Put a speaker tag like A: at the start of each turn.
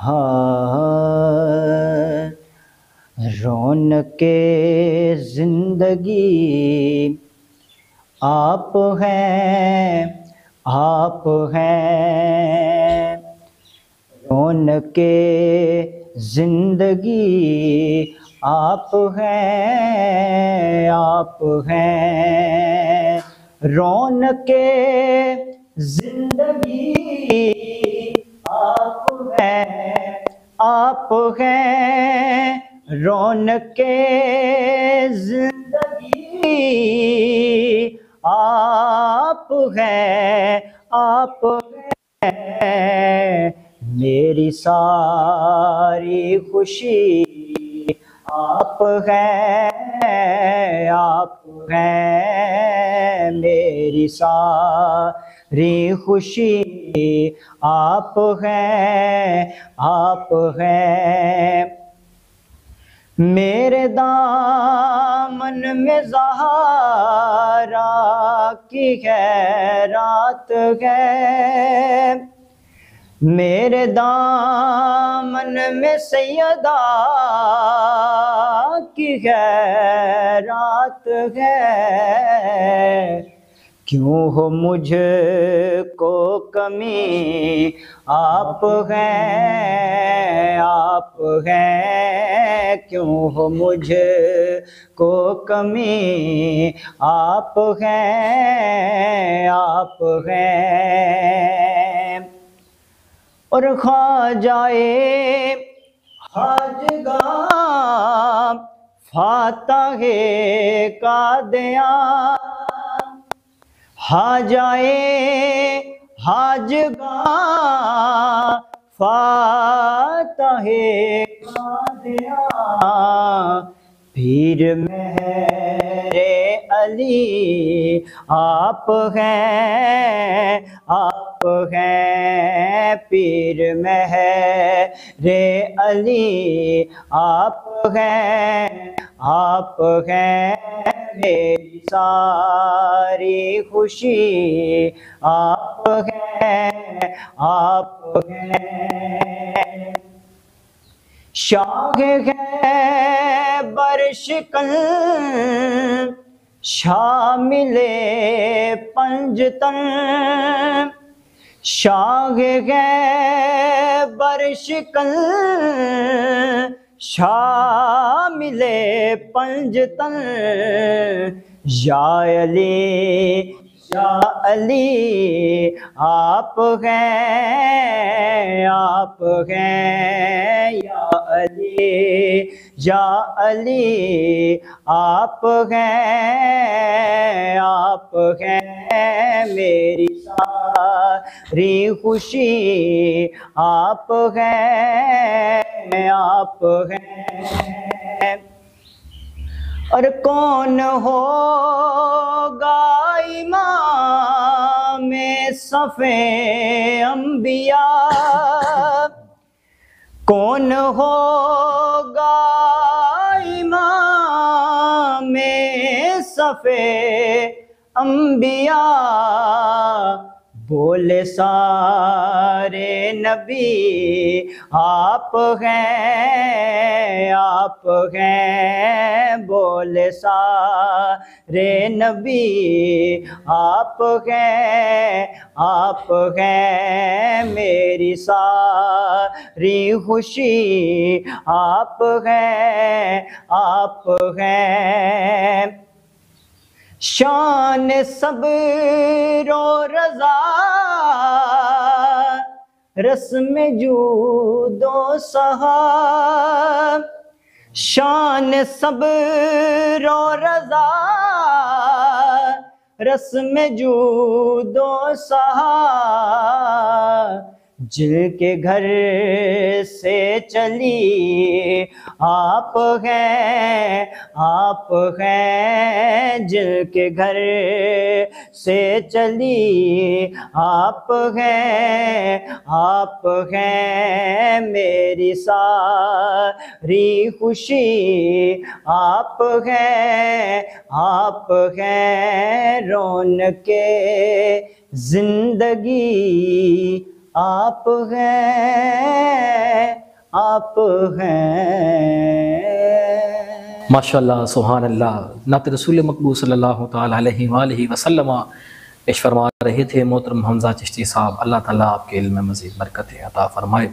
A: हाँ, रौनके जिंदगी आप हैं, आप हैं। रौनके जिंदगी आप हैं, आप हैं। रौनके जिंदगी आप हैं, आप हैं। रौनके जिंदगी आप हैं, आप हैं। मेरी सारी खुशी आप हैं, आप हैं। मेरी सारी खुशी आप हैं, आप हैं। मेरे दामन में ज़हरा की खैरात है, मेरे दामन में सैयदा की खैरात है। क्यों हो मुझको कमी आप हैं, आप हैं। क्यों हो मुझको कमी आप हैं, आप हैं। और ख्वाजाए खाजगा फातहे कादियां, हाजाए हाजगा फातहे कादियां। पीर मेरे अली आप हैं, आप हैं। पीर मेरे अली आप हैं, आप हैं। मेरी सारी खुशी आप हैं, आप हैं। शाह है बरशिकन शामिले पंजतन, शाह है बरशिकन शामिले पंजतन। या अली, या अली आप हैं, आप हैं। या अली, या अली आप हैं, आप हैं। मेरी सारी खुशी आप हैं, आप हैं। और कौन होगा इमाम सफ़े अंबिया, कौन होगा इमाम सफ़े अंबिया। बोले सारे नबी आप हैं, आप हैं। बोले सारे नबी आप हैं, आप हैं। मेरी सारी खुशी आप हैं, आप हैं। शान सब्र रज़ा रस्म जूदो सहा, शान सब्र रज़ा रस्म जूदो सहा। जिनके घर से चली आप हैं, आप हैं। जिनके घर से चली आप हैं, आप हैं। मेरी सारी खुशी आप हैं, आप हैं। रौनके जिंदगी आप हैं, आप हैं।
B: माशाअल्लाह, सुभान अल्लाह। नात रसूल मकबूल सल्लल्लाहु तआला अलैहि वसल्लम पेश फरमा रहे थे मोहतरम हमज़ा चिश्ती साहब। अल्लाह ताला आपके इल्म में मज़ीद बरकत अता फरमाए।